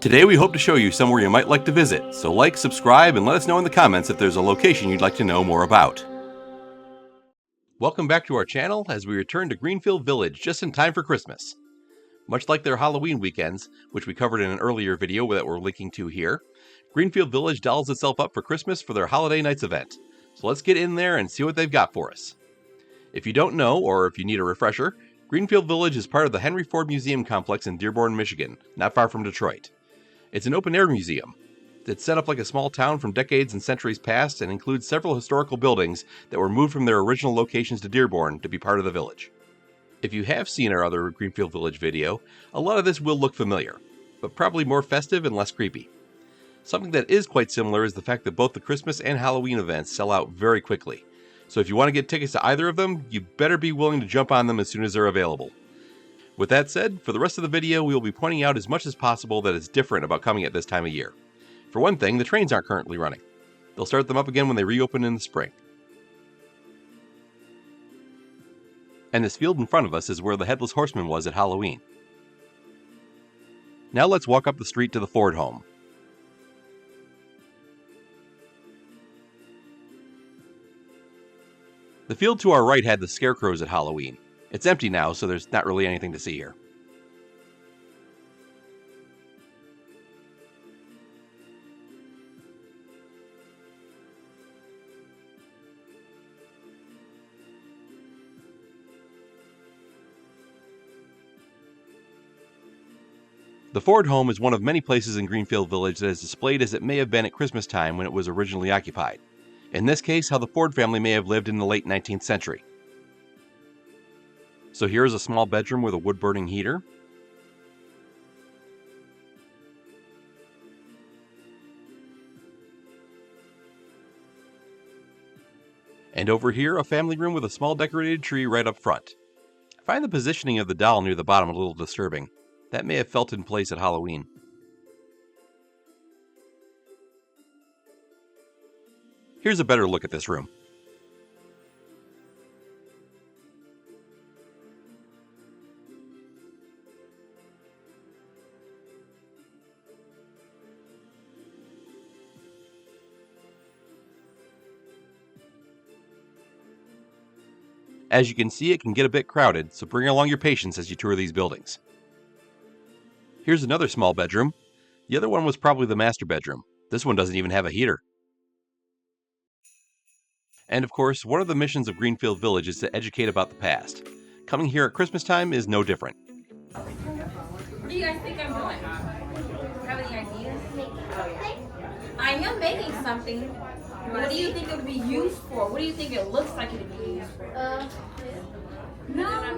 Today we hope to show you somewhere you might like to visit, so like, subscribe, and let us know in the comments if there's a location you'd like to know more about. Welcome back to our channel as we return to Greenfield Village just in time for Christmas. Much like their Halloween weekends, which we covered in an earlier video that we're linking to here, Greenfield Village dolls itself up for Christmas for their Holiday Nights event. So let's get in there and see what they've got for us. If you don't know, or if you need a refresher, Greenfield Village is part of the Henry Ford Museum Complex in Dearborn, Michigan, not far from Detroit. It's an open-air museum. It's set up like a small town from decades and centuries past and includes several historical buildings that were moved from their original locations to Dearborn to be part of the village. If you have seen our other Greenfield Village video, a lot of this will look familiar, but probably more festive and less creepy. Something that is quite similar is the fact that both the Christmas and Halloween events sell out very quickly. So if you want to get tickets to either of them, you better be willing to jump on them as soon as they're available. With that said, for the rest of the video, we will be pointing out as much as possible that is different about coming at this time of year. For one thing, the trains aren't currently running. They'll start them up again when they reopen in the spring. And this field in front of us is where the Headless Horseman was at Halloween. Now let's walk up the street to the Ford home. The field to our right had the scarecrows at Halloween. It's empty now, so there's not really anything to see here. The Ford home is one of many places in Greenfield Village that is displayed as it may have been at Christmas time when it was originally occupied. In this case, how the Ford family may have lived in the late 19th century. So here is a small bedroom with a wood-burning heater. And over here, a family room with a small decorated tree right up front. I find the positioning of the doll near the bottom a little disturbing. That may have felt in place at Halloween. Here's a better look at this room. As you can see, it can get a bit crowded, so bring along your patience as you tour these buildings. Here's another small bedroom. The other one was probably the master bedroom. This one doesn't even have a heater. And of course, one of the missions of Greenfield Village is to educate about the past. Coming here at Christmas time is no different. What do you guys think I'm doing? Have any ideas? I am making something. What do you think it would be used for? What do you think it looks like it would be used for? On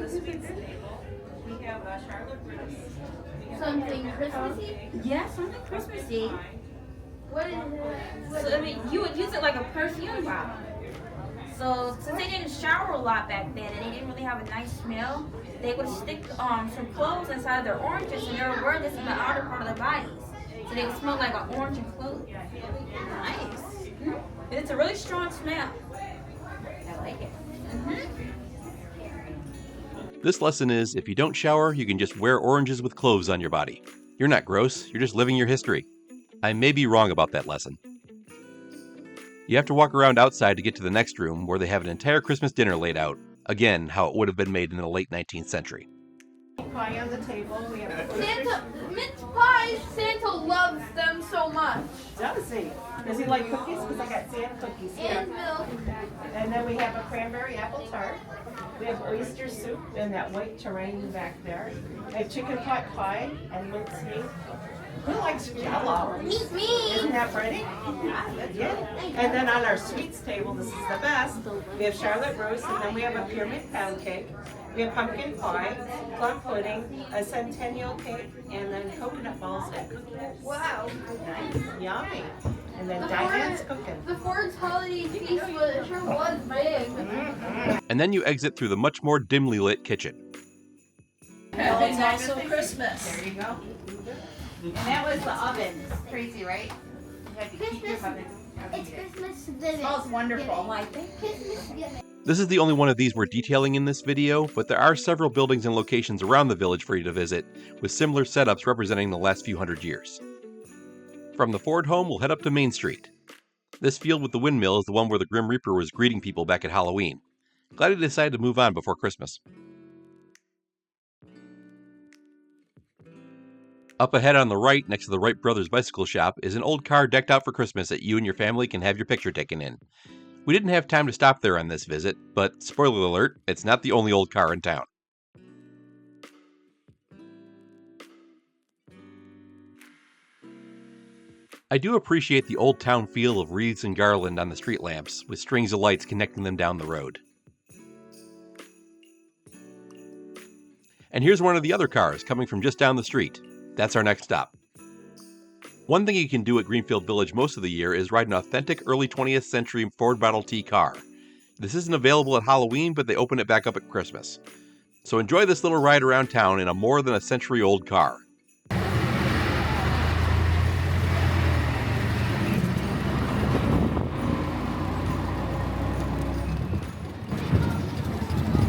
the sweets table, we have Charlotte Russe. Something Christmassy? Yeah, something Christmassy. What is it? So, I mean, you would use it like a perfume bottle. So, since they didn't shower a lot back then and they didn't really have a nice smell, they would stick some cloves inside their oranges and they would wear this in the outer part of their bodies. So they would smell like an orange and clove. Nice. And it's a really strong smell. I like it. This lesson is, if you don't shower, you can just wear oranges with cloves on your body. You're not gross, you're just living your history. I may be wrong about that lesson. You have to walk around outside to get to the next room where they have an entire Christmas dinner laid out. Again, how it would have been made in the late 19th century. Pie on the table. We have Santa, mince pies. Santa loves them so much. Does he? Does he like cookies? Because I got Santa cookies here. And milk. And then we have a cranberry apple tart. We have oyster soup and that white terrain back there. We have chicken pot pie and mincemeat. Who likes Jell-O? Me. Isn't that pretty? Yeah. And then on our sweets table, this is the best. We have Charlotte Russe, and then we have a pyramid pound cake. We have pumpkin pie, plum pudding, a centennial cake, and then coconut balls and cookies. Wow. Nice. Yummy. And then Diane's cooking. The Ford's holiday feast sure was big. And then you exit through the much more dimly lit kitchen. Well, it's also Christmas. There you go. And that was the oven. Crazy, right? You had to keep your oven. It's Christmas Village. Smells wonderful. Like Christmas Village. This is the only one of these we're detailing in this video, but there are several buildings and locations around the village for you to visit, with similar setups representing the last few hundred years. From the Ford home, we'll head up to Main Street. This field with the windmill is the one where the Grim Reaper was greeting people back at Halloween. Glad he decided to move on before Christmas. Up ahead on the right, next to the Wright Brothers Bicycle Shop, is an old car decked out for Christmas that you and your family can have your picture taken in. We didn't have time to stop there on this visit, but spoiler alert, it's not the only old car in town. I do appreciate the old town feel of wreaths and garland on the street lamps, with strings of lights connecting them down the road. And here's one of the other cars coming from just down the street. That's our next stop. One thing you can do at Greenfield Village most of the year is ride an authentic early 20th century Ford Model T car. This isn't available at Halloween, but they open it back up at Christmas. So enjoy this little ride around town in a more than a century old car.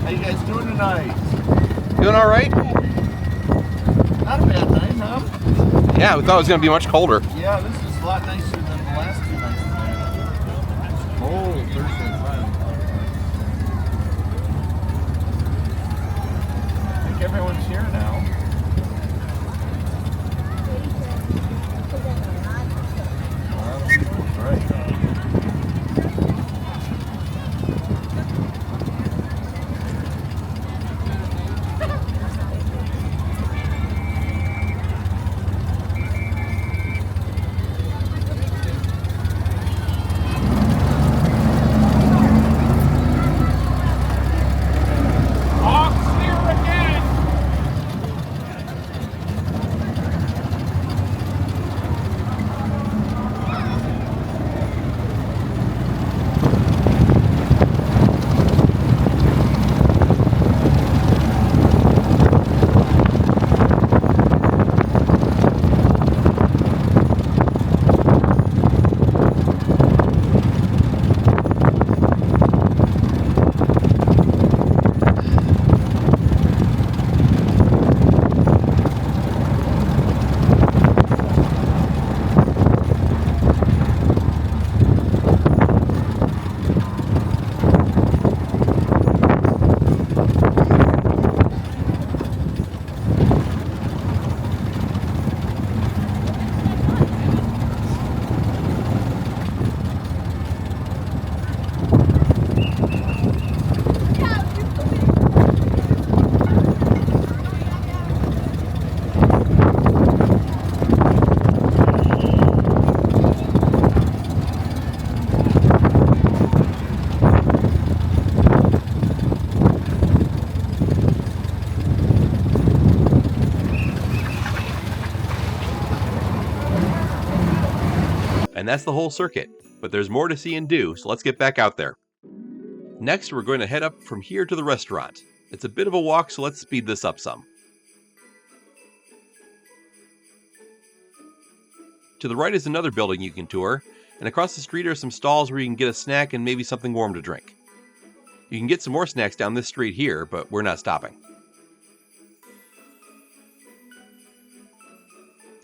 How you guys doing tonight? Doing all right? Not a bad night, huh? Yeah, we thought it was going to be much colder. Yeah, this is a lot nicer than the last 2 nights. Oh, Thursday and Friday. I think everyone's here now. That's right. And that's the whole circuit, but there's more to see and do, so let's get back out there. Next, we're going to head up from here to the restaurant. It's a bit of a walk, so let's speed this up some. To the right is another building you can tour, and across the street are some stalls where you can get a snack and maybe something warm to drink. You can get some more snacks down this street here, but we're not stopping.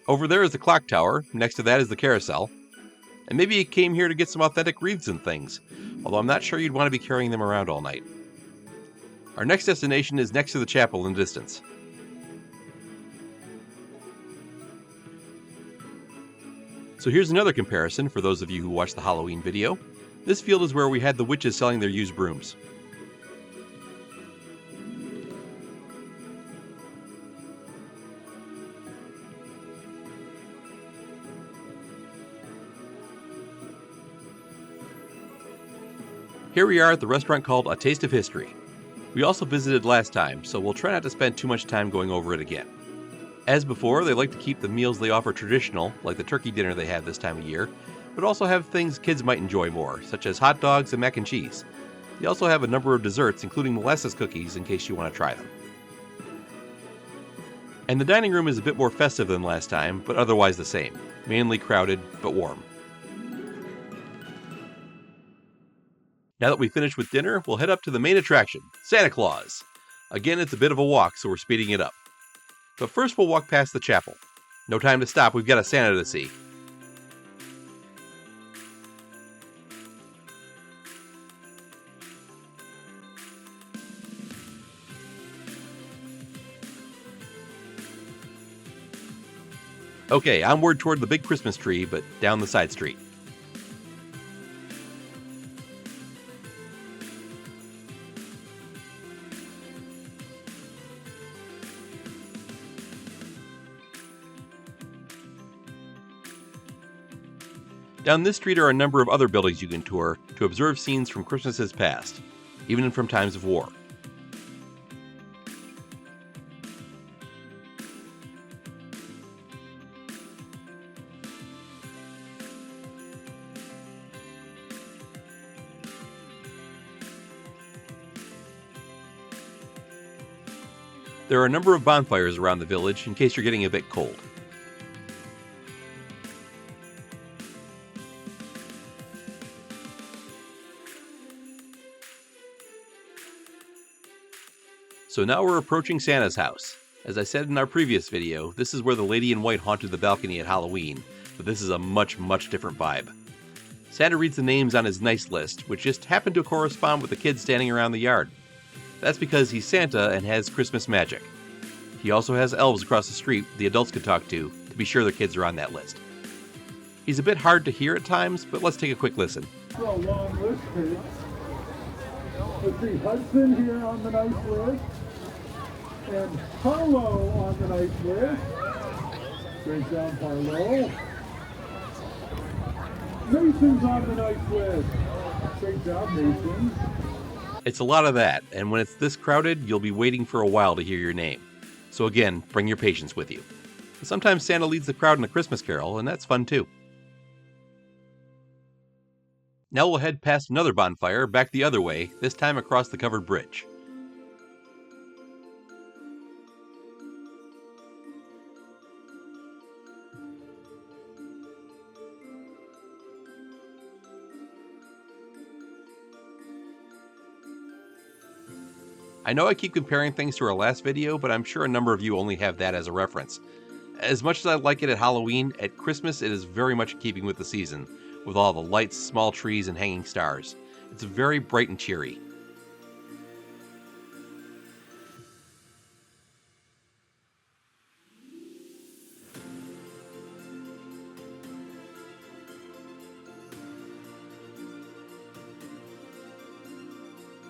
Over there is the clock tower, next to that is the carousel. And maybe you came here to get some authentic wreaths and things, although I'm not sure you'd want to be carrying them around all night. Our next destination is next to the chapel in the distance. So here's another comparison for those of you who watched the Halloween video. This field is where we had the witches selling their used brooms. Here we are at the restaurant called A Taste of History. We also visited last time, so we'll try not to spend too much time going over it again. As before, they like to keep the meals they offer traditional, like the turkey dinner they have this time of year, but also have things kids might enjoy more, such as hot dogs and mac and cheese. They also have a number of desserts, including molasses cookies, in case you want to try them. And the dining room is a bit more festive than last time, but otherwise the same. Mainly crowded, but warm. Now that we've finished with dinner, we'll head up to the main attraction, Santa Claus. Again, it's a bit of a walk, so we're speeding it up. But first we'll walk past the chapel. No time to stop, we've got a Santa to see. Okay, onward toward the big Christmas tree, but down the side street. Down this street are a number of other buildings you can tour to observe scenes from Christmases past, even from times of war. There are a number of bonfires around the village in case you're getting a bit cold. So now we're approaching Santa's house. As I said in our previous video, this is where the lady in white haunted the balcony at Halloween, but this is a much different vibe. Santa reads the names on his nice list, which just happen to correspond with the kids standing around the yard. That's because he's Santa and has Christmas magic. He also has elves across the street the adults could talk to be sure their kids are on that list. He's a bit hard to hear at times, but let's take a quick listen. A long list here. Let's see, Hudson here on the nice list. And Harlow on the nice list. Great job, Harlow. Mason's on the nice list. Great job, Mason. It's a lot of that, and when it's this crowded, you'll be waiting for a while to hear your name. So again, bring your patience with you. Sometimes Santa leads the crowd in a Christmas carol, and that's fun too. Now we'll head past another bonfire back the other way, this time across the covered bridge. I know I keep comparing things to our last video, but I'm sure a number of you only have that as a reference. As much as I like it at Halloween, at Christmas it is very much in keeping with the season, with all the lights, small trees, and hanging stars. It's very bright and cheery.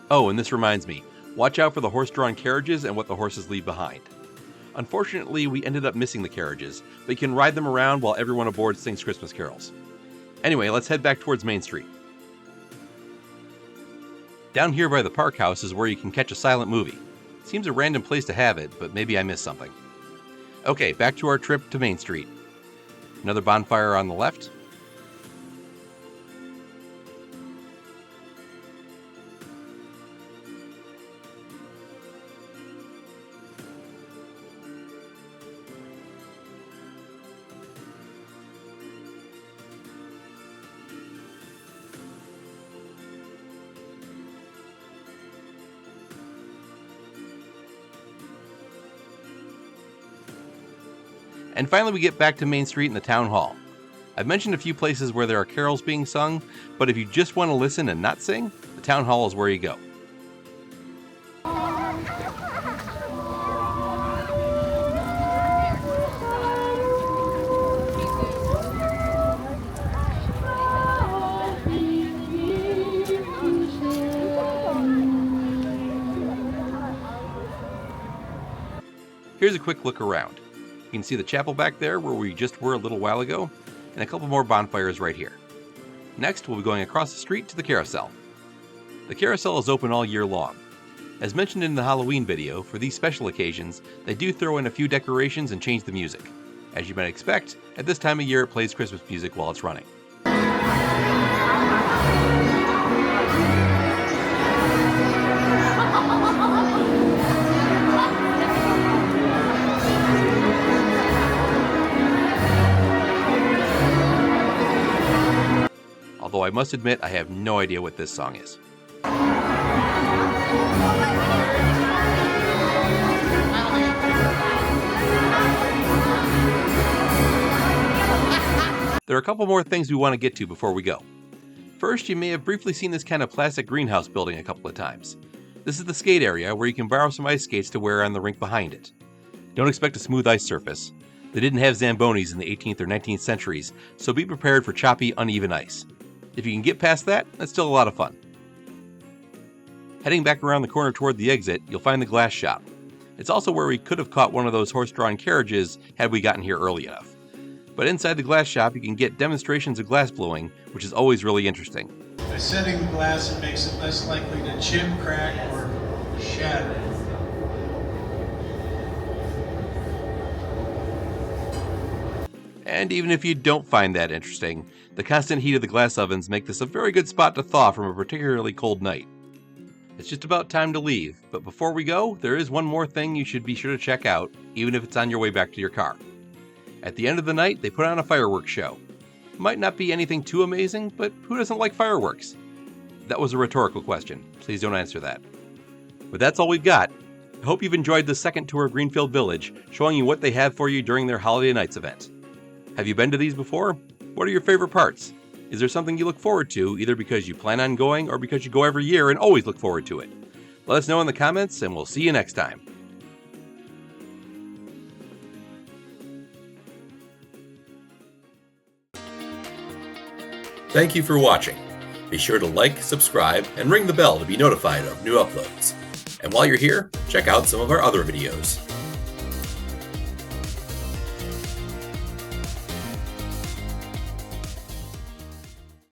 Oh, and this reminds me. Watch out for the horse-drawn carriages and what the horses leave behind. Unfortunately, we ended up missing the carriages, but you can ride them around while everyone aboard sings Christmas carols. Anyway, let's head back towards Main Street. Down here by the park house is where you can catch a silent movie. Seems a random place to have it, but maybe I missed something. Okay, back to our trip to Main Street. Another bonfire on the left. And finally we get back to Main Street and the Town Hall. I've mentioned a few places where there are carols being sung, but if you just want to listen and not sing, the Town Hall is where you go. Here's a quick look around. You can see the chapel back there where we just were a little while ago, and a couple more bonfires right here. Next, we'll be going across the street to the Carousel. The Carousel is open all year long. As mentioned in the Halloween video, for these special occasions, they do throw in a few decorations and change the music. As you might expect, at this time of year it plays Christmas music while it's running. Although I must admit I have no idea what this song is. There are a couple more things we want to get to before we go. First, you may have briefly seen this kind of plastic greenhouse building a couple of times. This is the skate area where you can borrow some ice skates to wear on the rink behind it. Don't expect a smooth ice surface. They didn't have Zambonis in the 18th or 19th centuries, so be prepared for choppy, uneven ice. If you can get past that, that's still a lot of fun. Heading back around the corner toward the exit, you'll find the glass shop. It's also where we could have caught one of those horse-drawn carriages had we gotten here early enough. But inside the glass shop, you can get demonstrations of glass blowing, which is always really interesting. By setting the glass, it makes it less likely to chip, crack, or shatter. And even if you don't find that interesting, the constant heat of the glass ovens make this a very good spot to thaw from a particularly cold night. It's just about time to leave, but before we go, there is one more thing you should be sure to check out, even if it's on your way back to your car. At the end of the night, they put on a fireworks show. It might not be anything too amazing, but who doesn't like fireworks? That was a rhetorical question. Please don't answer that. But that's all we've got. I hope you've enjoyed the second tour of Greenfield Village, showing you what they have for you during their Holiday Nights event. Have you been to these before? What are your favorite parts? Is there something you look forward to, either because you plan on going or because you go every year and always look forward to it? Let us know in the comments, and we'll see you next time. Thank you for watching. Be sure to like, subscribe, and ring the bell to be notified of new uploads. And while you're here, check out some of our other videos.